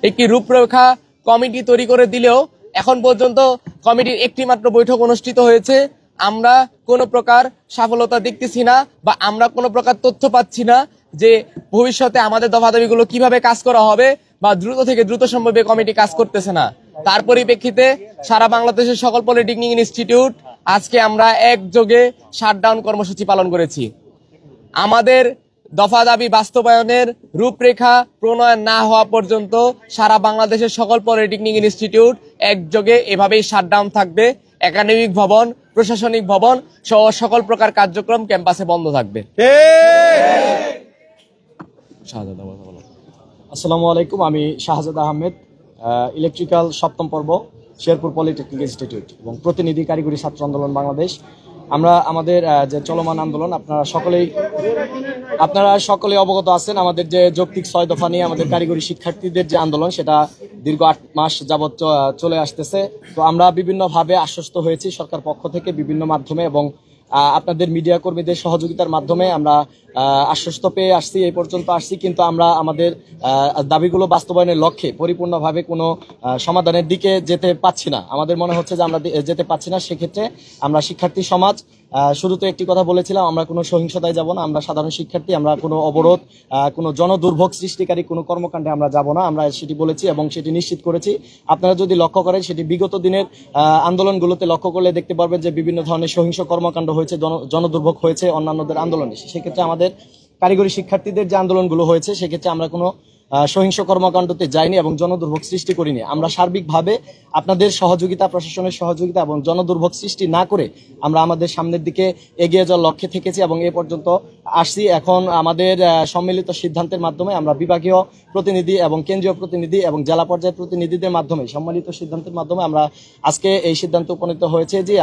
একটি রূপরেখা কমিটি তৈরি করে দিলেও এখন পর্যন্ত কমিটির একটি মাত্র বৈঠক অনুষ্ঠিত হয়েছে। আমরা কোনো প্রকার সফলতা দেখতেছি না বা আমরা কোনো প্রকার তথ্য পাচ্ছি না যে ভবিষ্যতে আমাদের দফা দাবিগুলো কিভাবে কাজ করা হবে বা দ্রুত থেকে দ্রুত সম্ভবে কমিটি কাজ করতেছে না। তার পরিপ্রেক্ষিতে সারা বাংলাদেশের সকল পলিটেকনিক ইনস্টিটিউট আজকে আমরা একযোগে শাটডাউন কর্মসূচি পালন করেছি। আমাদের দফা দাবি বাস্তবায়নের রূপরেখা প্রণয়ন না হওয়া পর্যন্ত সারা বাংলাদেশের সকল পলিটেকনিক ইনস্টিটিউট একযোগে এভাবেই শাটডাউন থাকবে। একাডেমিক ভবন, প্রশাসনিক ভবন সহ সকল প্রকার কার্যক্রম ক্যাম্পাসে বন্ধ থাকবে। আসসালামু আলাইকুম, আমি শাহজাদ আহমেদ, ইলেকট্রিক্যাল সপ্তম পর্ব, শেরপুর পলিটেকনিক ইনস্টিটিউট এবং প্রতিনিধি কারিগরি ছাত্র আন্দোলন বাংলাদেশ। আমরা আমাদের যে চলমান আন্দোলন আপনারা সকলেই অবগত আছেন। আমাদের যে যৌক্তিক 6 দফা নিয়ে আমাদের কারিগরি শিক্ষার্থীদের যে আন্দোলন, সেটা দীর্ঘ 8 মাস যাবৎ চলে আসতেছে। তো আমরা বিভিন্নভাবে আশ্বস্ত হয়েছি সরকার পক্ষ থেকে বিভিন্ন মাধ্যমে এবং আপনাদের মিডিয়া কর্মীদের সহযোগিতার মাধ্যমে আমরা আশ্বস্ত পেয়ে আসছি, এই পর্যন্ত আসছি। কিন্তু আমরা আমাদের দাবিগুলো বাস্তবায়নের লক্ষ্যে পরিপূর্ণভাবে কোনো সমাধানের দিকে যেতে পাচ্ছি না। আমাদের মনে হচ্ছে যে আমরা যেতে পাচ্ছি না। সেক্ষেত্রে আমরা শিক্ষার্থী সমাজ শুরুতে একটি কথা বলেছিলাম, আমরা কোনো সহিংসতায় যাব না, আমরা সাধারণ শিক্ষার্থী, আমরা কোনো অবরোধ, কোনো জনদুর্ভোগ সৃষ্টিকারী কোনো কর্মকাণ্ডে আমরা যাব না। আমরা সেটি বলেছি এবং সেটি নিশ্চিত করেছি। আপনারা যদি লক্ষ্য করেন, সেটি বিগত দিনের আন্দোলনগুলোতে লক্ষ্য করলে দেখতে পারবেন যে বিভিন্ন ধরনের সহিংস কর্মকাণ্ড হয়েছে, জনদুর্ভোগ হয়েছে অন্যান্যদের আন্দোলনে। সেক্ষেত্রে আমাদের কারিগরি শিক্ষার্থীদের যে আন্দোলনগুলো হয়েছে, সেক্ষেত্রে আমরা কোনো সহিংস কর্মকাণ্ডতে যাইনি এবং জনদুর্ভোগ সৃষ্টি করিনি। আমরা সার্বিকভাবে আপনাদের সহযোগিতা, প্রশাসনের সহযোগিতা এবং জনদুর্ভোগ সৃষ্টি না করে আমরা আমাদের সামনের দিকে এগিয়ে যাওয়ার লক্ষ্যে থেকেছি এবং এ পর্যন্ত আসছি। এখন আমাদের সম্মিলিত সিদ্ধান্তের মাধ্যমে আমরা বিভাগীয় প্রতিনিধি এবং কেন্দ্রীয় প্রতিনিধি এবং জেলা পর্যায়ের প্রতিনিধিদের মাধ্যমে সম্মিলিত সিদ্ধান্তের মাধ্যমে আমরা আজকে এই সিদ্ধান্তে উপনীত হয়েছে যে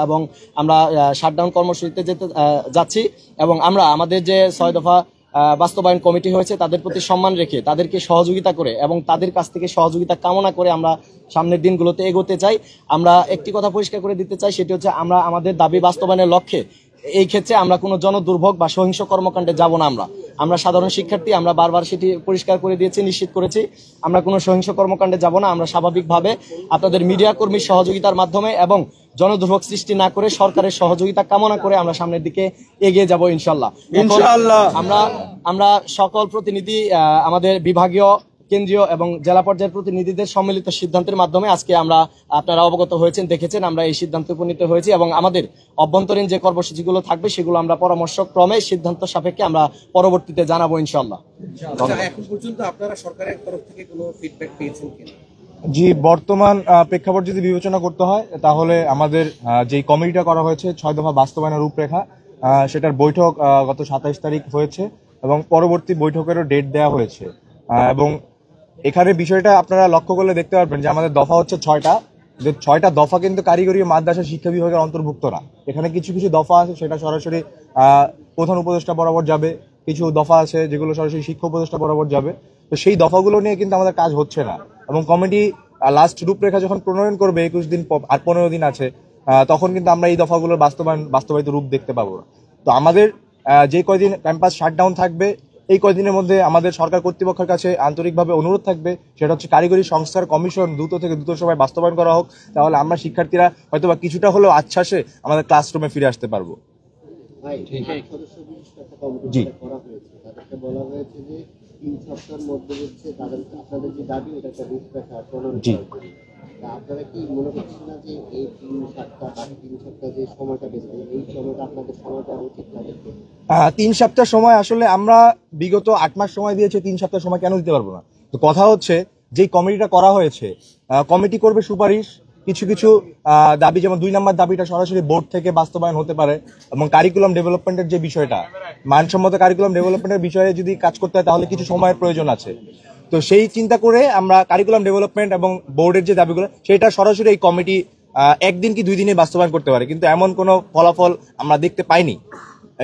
এবং আমরা শাটডাউন কর্মসূচিতে যাচ্ছি এবং আমরা আমাদের যে 6 দফা বাস্তবায়ন কমিটি হয়েছে তাদের প্রতি সম্মান রেখে তাদেরকে সহযোগিতা করে এবং তাদের কাছ থেকে সহযোগিতা কামনা করে আমরা সামনের দিনগুলোতে এগোতে চাই। আমরা একটি কথা পরিষ্কার করে দিতে চাই, সেটি হচ্ছে আমরা আমাদের দাবি বাস্তবায়নের লক্ষ্যে এই ক্ষেত্রে আমরা কোনো জনদুর্ভোগ বা সহিংস কর্মকাণ্ডে যাব না। আমরা সাধারণ শিক্ষার্থী, আমরা বারবার সেটি পরিষ্কার করে দিয়েছি, নিশ্চিত করেছি আমরা কোনো সহিংস কর্মকাণ্ডে যাব না। আমরা স্বাভাবিকভাবে আপনাদের মিডিয়া কর্মীর সহযোগিতার মাধ্যমে এবং জনদুর্ভোগ সৃষ্টি না করে সরকারের সহযোগিতা কামনা করে আমরা সামনের দিকে এগিয়ে যাব ইনশাল্লাহ। আমরা সকল প্রতিনিধি, আমাদের বিভাগীয়, কেন্দ্রীয় এবং জেলা পর্যায়ের প্রতিনিধিদের সম্মিলিত সিদ্ধান্তের মাধ্যমে আজকে আপনারা অবগত হয়েছেন, দেখেছেন, আমরা এই সিদ্ধান্তে উপনীত হয়েছি এবং আমাদের অভ্যন্তরীণ যে কর্মসূচিগুলো থাকবে সেগুলো আমরা পরামর্শ ক্রমে সিদ্ধান্ত সাপেক্ষে আমরা পরবর্তীতে জানাবো ইনশাল্লাহ। এখন পর্যন্ত আপনারা সরকারের তরফ থেকে কোনো ফিডব্যাক পেয়েছেন কিনা? জি, বর্তমান প্রেক্ষাপট যদি বিবেচনা করতে হয় তাহলে আমাদের যে কমিটিটা করা হয়েছে 6 দফা বাস্তবায়নের রূপরেখা, সেটার বৈঠক গত 27 তারিখ হয়েছে এবং পরবর্তী বৈঠকেরও ডেট দেওয়া হয়েছে। এবং এখানে বিষয়টা আপনারা লক্ষ্য করলে দেখতে পারবেন যে আমাদের দফা হচ্ছে 6টা, যে 6টা দফা কিন্তু কারিগরি মাদ্রাসা শিক্ষা বিভাগের অন্তর্ভুক্ত না। এখানে কিছু কিছু দফা আছে সেটা সরাসরি প্রধান উপদেষ্টা বরাবর যাবে, কিছু দফা আছে যেগুলো সরাসরি শিক্ষা উপদেষ্টা বরাবর যাবে। তো সেই দফাগুলো নিয়ে কিন্তু আমাদের কাজ হচ্ছে না এবং কমিটি লাস্ট রূপরেখা যখন প্রণয়ন করবে 21 দিন আর 15 দিন আছে, তখন কিন্তু আমরা এই দফাগুলোর বাস্তবায়িত রূপ দেখতে পাবো। তো আমাদের যে কয়দিন ক্যাম্পাস শাটডাউন থাকবে, এই কয়দিনের মধ্যে আমাদের সরকার কর্তৃপক্ষের কাছে আন্তরিকভাবে অনুরোধ থাকবে, সেটা হচ্ছে কারিগরি সংস্কার কমিশন দ্রুত থেকে দ্রুত সময় বাস্তবায়ন করা হোক। তাহলে আমরা শিক্ষার্থীরা হয়তোবা কিছুটা হলেও আশ্বাসে আমাদের ক্লাসরুমে ফিরে আসতে পারবো। জি, বলা হয়েছে যে 3 সপ্তাহের মধ্যে হচ্ছে আপনাদের যে দাবি এটা একটা রূপরেখা প্রণয়ন করা। আপনারা কি মনে করছেন না যে এই 3 সপ্তাহ বাকি 3 সপ্তাহ যে সময়টা বেশি, এই সময়টা আপনাদের সময় দেওয়া উচিত তাদের? 3 সপ্তাহ সময় আসলে আমরা বিগত 8 মাস সময় দিয়েছে, 3 সপ্তাহ সময় কেন দিতে পারবো না? তো কথা হচ্ছে যে কমিটিটা করা হয়েছে, কমিটি করবে সুপারিশ, কিছু কিছু দাবি, যেমন 2 নম্বর দাবিটা সরাসরি বোর্ড থেকে বাস্তবায়ন হতে পারে এবং কারিকুলাম ডেভেলপমেন্টের যে বিষয়টা, মানসম্মত কারিকুলাম ডেভেলপমেন্টের বিষয়ে যদি কাজ করতে হয় তাহলে কিছু সময়ের প্রয়োজন আছে। তো সেই চিন্তা করে আমরা কারিকুলাম ডেভেলপমেন্ট এবং বোর্ডের যে দাবিগুলো সেটা সরাসরি এই কমিটি 1 দিন কি 2 দিনে বাস্তবায়ন করতে পারে, কিন্তু এমন কোনো ফলাফল আমরা দেখতে পাইনি।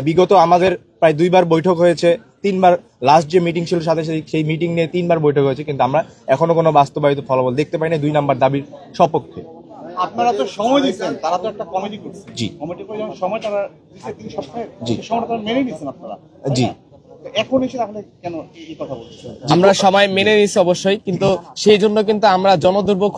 বিগত আমাদের প্রায় 2 বার বৈঠক হয়েছে, 3 বার লাস্ট যে মিটিং ছিল সাথে সেই মিটিং নিয়ে 3 বার বৈঠক হয়েছে, কিন্তু আমরা এখনো কোনো বাস্তবায়িত ফলাফল দেখতে পাইনি 2 নম্বর দাবির সপক্ষে। আপনারা তো সময় দিচ্ছেন, তারা তো একটা কমিটি করছে, জি, কমিটি করে যখন সময় তারা দিচ্ছে 3 সপ্তাহে, জি, সময়টা তারা মেনে নিচ্ছেন আপনারা। জি, তো এখন এসে আপনি কেন এই কথা বলছেন? আমরা সবাই মেনে নিচ্ছি অবশ্যই, কিন্তু সেই জন্য কিন্তু আমরা জনদুর্ভোগ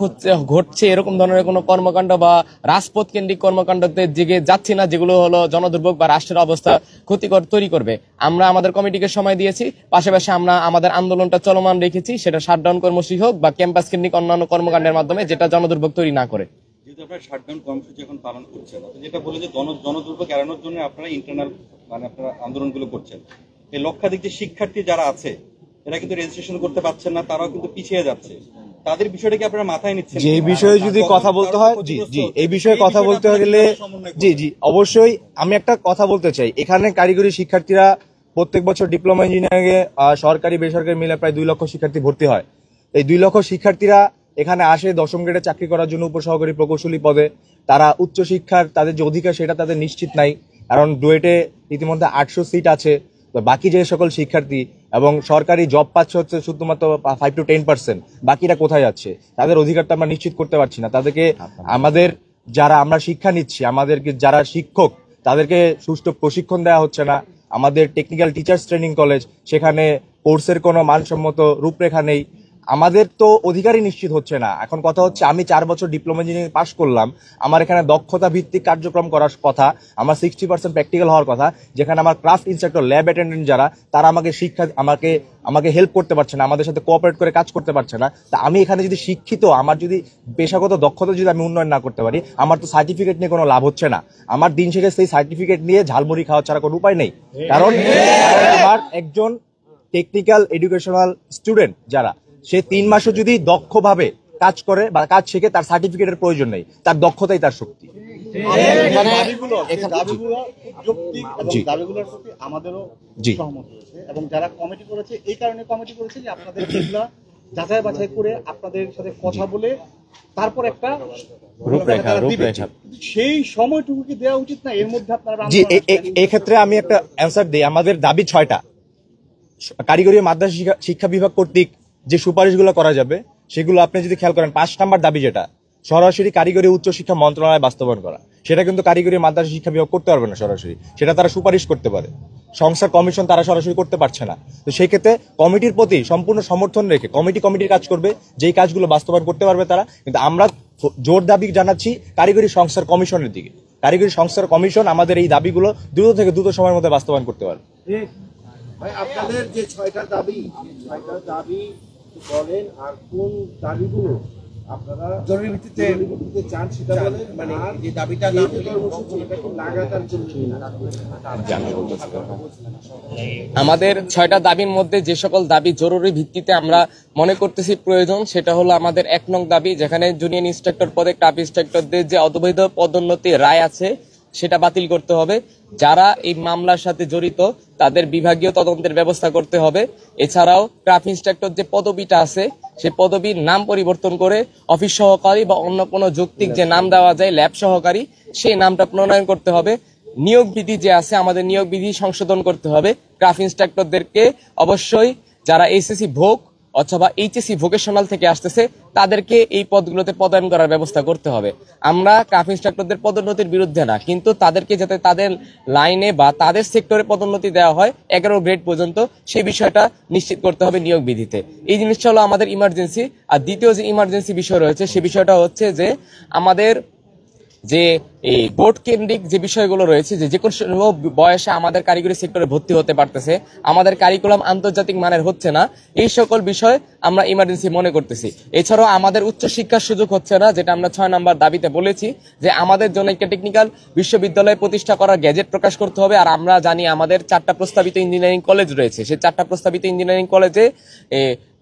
ঘটছে এরকম ধরনের কোনো কর্মকাণ্ড বা রাজপথ কেন্দ্রিক কর্মকাণ্ডতে দিকে যাচ্ছি না, যেগুলো হলো জনদুর্ভোগ বা রাষ্ট্রের অবস্থা ক্ষতিকর তৈরি করবে। আমরা আমাদের কমিটিকে সময় দিয়েছি, পাশাপাশি আমরা আমাদের আন্দোলনটা চলমান রেখেছি, সেটা শাটডাউন কর্মসূচি হোক বা ক্যাম্পাস কেন্দ্রিক অন্যান্য কর্মকাণ্ডের মাধ্যমে, যেটা জনদুর্ভোগ তৈরি না করে। যেহেতু আপনারা শাটডাউন কর্মসূচি এখন পালন করছেন, আপনি যেটা বলে যে জনদুর্ভোগ এড়ানোর জন্য আপনারা ইন্টারনাল মানে আপনারা আন্দোলনগুলো করছেন, এই লক্ষাধিক যে শিক্ষার্থী যারা আছে এরা কিন্তু রেজিস্ট্রেশন করতে পারছেন না, তারাও কিন্তু পিছিয়ে যাচ্ছে, তাদের বিষয়টা কি আপনারা মাথায় নিচ্ছেন? যে এই বিষয়ে যদি কথা বলতে হয়, জি জি, এই বিষয়ে কথা বলতে গেলে জি জি অবশ্যই আমি একটা কথা বলতে চাই। এখানে কারিগরি শিক্ষার্থীরা প্রত্যেক বছর ডিপ্লোমা ইঞ্জিনিয়ারিং এ সরকারি বেসরকারি মিলে প্রায় 2 লক্ষ শিক্ষার্থী ভর্তি হয়। এই 2 লক্ষ শিক্ষার্থীরা এখানে আসে দশম গ্রেডে চাকরি করার জন্য উপসহকারী প্রকৌশলী পদে। তারা উচ্চশিক্ষার তাদের যে অধিকার সেটা তাদের নিশ্চিত নাই, কারণ ডুয়েটে ইতিমধ্যে 800 সিট আছে। তো বাকি যে সকল শিক্ষার্থী এবং সরকারি জব পাচ্ছে হচ্ছে শুধুমাত্র 5 to 10%, বাকিরা কোথায় যাচ্ছে? তাদের অধিকারটা আমরা নিশ্চিত করতে পারছি না। তাদেরকে আমাদের যারা আমরা শিক্ষা নিচ্ছি, আমাদেরকে যারা শিক্ষক, তাদেরকে সুষ্ঠু প্রশিক্ষণ দেওয়া হচ্ছে না। আমাদের টেকনিক্যাল টিচার্স ট্রেনিং কলেজ, সেখানে কোর্সের কোনো মানসম্মত রূপরেখা নেই। আমাদের তো অধিকারই নিশ্চিত হচ্ছে না। এখন কথা হচ্ছে, আমি 4 বছর ডিপ্লোমা ইঞ্জিনিয়ারিং পাশ করলাম, আমার এখানে দক্ষতা ভিত্তিক কার্যক্রম করার কথা, আমার 60% প্র্যাকটিক্যাল হওয়ার কথা, যেখানে আমার ক্রাফট ইনস্ট্রাক্টর, ল্যাব অ্যাটেন্ডেন্ট যারা, তারা আমাকে শিক্ষা আমাকে হেল্প করতে পারছে না, আমাদের সাথে কোঅপারেট করে কাজ করতে পারছে না। তা আমি এখানে যদি শিক্ষিত, আমার যদি পেশাগত দক্ষতা যদি আমি উন্নয়ন না করতে পারি, আমার তো সার্টিফিকেট নিয়ে কোনো লাভ হচ্ছে না। আমার দিন শেষে সেই সার্টিফিকেট নিয়ে ঝালমুড়ি খাওয়া ছাড়া কোনো উপায় নেই। কারণ আমার একজন টেকনিক্যাল এডুকেশনাল স্টুডেন্ট যারা, সে 3 মাসও যদি দক্ষভাবে কাজ করে বা কাজ শিখে, তার সার্টিফিকেটের প্রয়োজন নেই, তার দক্ষতাই তার শক্তি। যৌক্তিক এবং দাবিগুলোর প্রতি আমাদেরও সহমত রয়েছে, এবং যারা কমিটি করেছে এই কারণে কমিটি করেছে যে আপনাদের এগুলা যাচাই বাছাই করে আপনাদের সাথে কথা বলে তারপর একটা রূপরেখা দিবে। সেই সময়টুকু কি দেওয়া উচিত না? এর মধ্যে আপনারা জি, এই ক্ষেত্রে আমি একটা অ্যান্সার দিই। আমাদের দাবি 6টা। কারিগরি মাদ্রাসা শিক্ষা বিভাগ কর্তৃক যে সুপারিশগুলো করা যাবে, সেগুলো আপনি যদি খেয়াল করেন, 5 নাম্বার দাবি যেটা সরাসরি কারিগরি উচ্চশিক্ষা মন্ত্রণালয় বাস্তবায়ন করা, সেটা কিন্তু কারিগরি মাদ্রাসা শিক্ষা বিভাগ করতে পারবে না সরাসরি, সেটা তারা সুপারিশ করতে পারে। সংস্থার কমিশন তারা সরাসরি করতে পারছে না। তো সেই ক্ষেত্রে কমিটির প্রতি সম্পূর্ণ সমর্থন রেখে কমিটির কাজ করবে, যেই কাজগুলো বাস্তবায়ন করতে পারবে তারা। কিন্তু আমরা জোর দাবি জানাচ্ছি কারিগরি সংস্থার কমিশনের দিকে। কারিগরি সংস্থার কমিশন আমাদের এই দাবিগুলো দ্রুত থেকে দ্রুত সময়ের মধ্যে বাস্তবায়ন করতে পারবে। ভাই, আপনাদের যে 6টা দাবি, 6টা দাবি বলেন, আর কোন দাবিগুলো আপনারা জরুরি ভিত্তিতে চান সেটা বলেন। মানে আর যে দাবিটা এই নাম যে কর্মসূচি, এটা কি লাগাতার চলছে? আমাদের 6টা দাবির মধ্যে যে সকল দাবি জরুরি ভিত্তিতে আমরা মনে করতেছি প্রয়োজন, সেটা হলো আমাদের 1 নং দাবি, যেখানে জুনিয়র ইন্সট্রাক্টর পদে ক্রাফট ইন্সট্রাক্টরদের যে অবৈধ পদোন্নতি রায় আছে সেটা বাতিল করতে হবে। যারা এই মামলার সাথে জড়িত তাদের বিভাগীয় তদন্তের ব্যবস্থা করতে হবে। এছাড়াও ক্রাফট ইন্সট্রাক্টর যে পদবিটা আছে, সেই পদবীর নাম পরিবর্তন করে অফিস সহকারী বা অন্য কোনো যৌক্তিক যে নাম দেওয়া যায়, ল্যাব সহকারী, সেই নামটা প্রণয়ন করতে হবে। নিয়োগ বিধি যে আছে, আমাদের নিয়োগ বিধি সংশোধন করতে হবে। ক্রাফট ইন্সট্রাক্টরদেরকে অবশ্যই যারা এইচএসসি ভোগ অথবা এইচএসসি ভোকেশনাল থেকে আসতেছে, তাদেরকে এই পদগুলোতে পদায়ন করার ব্যবস্থা করতে হবে। আমরা ক্রাফট ইন্সট্রাক্টরদের পদোন্নতির বিরুদ্ধে না, কিন্তু তাদেরকে যাতে তাদের লাইনে বা তাদের সেক্টরে পদোন্নতি দেওয়া হয় 11 গ্রেড পর্যন্ত, সেই বিষয়টা নিশ্চিত করতে হবে নিয়োগ বিধিতে। এই জিনিসটা হলো আমাদের ইমার্জেন্সি। আর দ্বিতীয় যে ইমার্জেন্সি বিষয় রয়েছে, সে বিষয়টা হচ্ছে যে আমাদের যে এই বোর্ড কেন্দ্রিক যে বিষয়গুলো রয়েছে, যে কোনো বয়সে আমাদের কারিগরি সেক্টরে ভর্তি হতে পারতেছে, আমাদের কারিকুলাম আন্তর্জাতিক মানের হচ্ছে না, এই সকল বিষয় আমরা ইমার্জেন্সি মনে করতেছি। এছাড়াও আমাদের উচ্চশিক্ষার সুযোগ হচ্ছে না, যেটা আমরা 6 নাম্বার দাবিতে বলেছি, যে আমাদের জন্য একটা টেকনিক্যাল বিশ্ববিদ্যালয় প্রতিষ্ঠা করার গ্যাজেট প্রকাশ করতে হবে। আর আমরা জানি আমাদের 4টা প্রস্তাবিত ইঞ্জিনিয়ারিং কলেজ রয়েছে, সেই 4টা প্রস্তাবিত ইঞ্জিনিয়ারিং কলেজে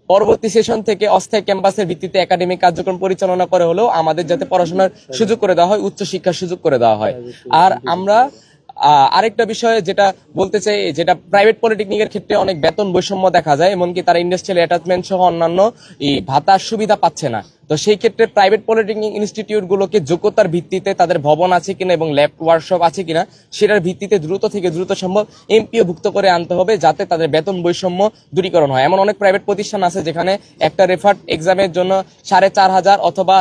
পরবর্তী সেশন থেকে অস্থায়ী ক্যাম্পাসের ভিত্তিতে একাডেমিক কার্যক্রম পরিচালনা করে হলেও আমাদের যাতে পড়াশোনার সুযোগ করে দেওয়া হয়, উচ্চশিক্ষার সুযোগ করে দেওয়া হয়। আর আমরা আরেকটা বিষয় যেটা বলতে চাই, যেটা প্রাইভেট পলিটেকনিকের ক্ষেত্রে অনেক বেতন বৈষম্য দেখা যায়, এমনকি তারা ইন্ডাস্ট্রিয়াল অ্যাটাচমেন্ট সহ অন্যান্য এই ভাতার সুবিধা পাচ্ছে না। তো সেই ক্ষেত্রে প্রাইভেট পলিটেকনিক ইনস্টিটিউট গুলোকে যোগ্যতার ভিত্তিতে তাদের ভবন আছে কিনা এবং ল্যাব ওয়ার্কশপ আছে কিনা, সেটার ভিত্তিতে দ্রুত থেকে দ্রুত সম্ভব এমপিও ভুক্ত করে আনতে হবে, যাতে তাদের বেতন বৈষম্য দূরীকরণ হয়। এমন অনেক প্রাইভেট প্রতিষ্ঠান আছে যেখানে একটা রেফার্ড এক্সামের জন্য 4,500 অথবা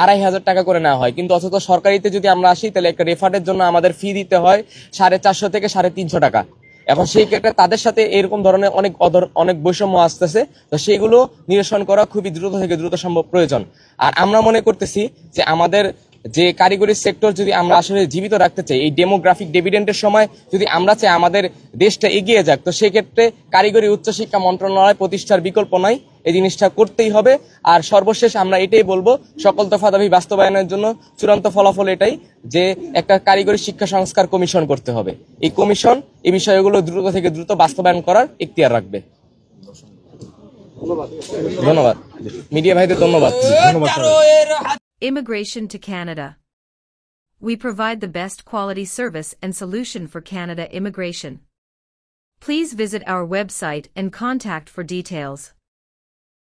2,500 টাকা করে নেওয়া হয়, কিন্তু অথচ সরকারিতে যদি আমরা আসি, তাহলে একটা রেফার্ডের জন্য আমাদের ফি দিতে হয় 450 থেকে 350 টাকা। এখন সেই ক্ষেত্রে তাদের সাথে এরকম ধরনের অনেক বৈষম্য আসতেছে, তো সেগুলো নিরসন করা খুবই দ্রুত থেকে দ্রুত সম্ভব প্রয়োজন। আর আমরা মনে করতেছি যে আমাদের যে কারিগরি সেক্টর যদি আমরা আসলে জীবিত রাখতে চাই, এই ডেমোগ্রাফিক ডিভিডেন্ডের সময় যদি আমরা চাই আমাদের দেশটা এগিয়ে যাক, তো সেক্ষেত্রে কারিগরি উচ্চশিক্ষা মন্ত্রণালয় প্রতিষ্ঠার বিকল্প নাই, এই জিনিসটা করতেই হবে। আর সর্বশেষ আমরা এটাই বলবো, সকল দফা দাবি বাস্তবায়নের জন্য চূড়ান্ত ফলাফল এটাই যে একটা কারিগরি শিক্ষা সংস্কার কমিশন করতে হবে। এই কমিশন এই বিষয়গুলো দ্রুত থেকে দ্রুত বাস্তবায়ন করার এখতিয়ার রাখবে। ধন্যবাদ মিডিয়া ভাইদের, ধন্যবাদ। Immigration to Canada. We provide the best quality service and solution for Canada immigration. Please visit our website and contact for details.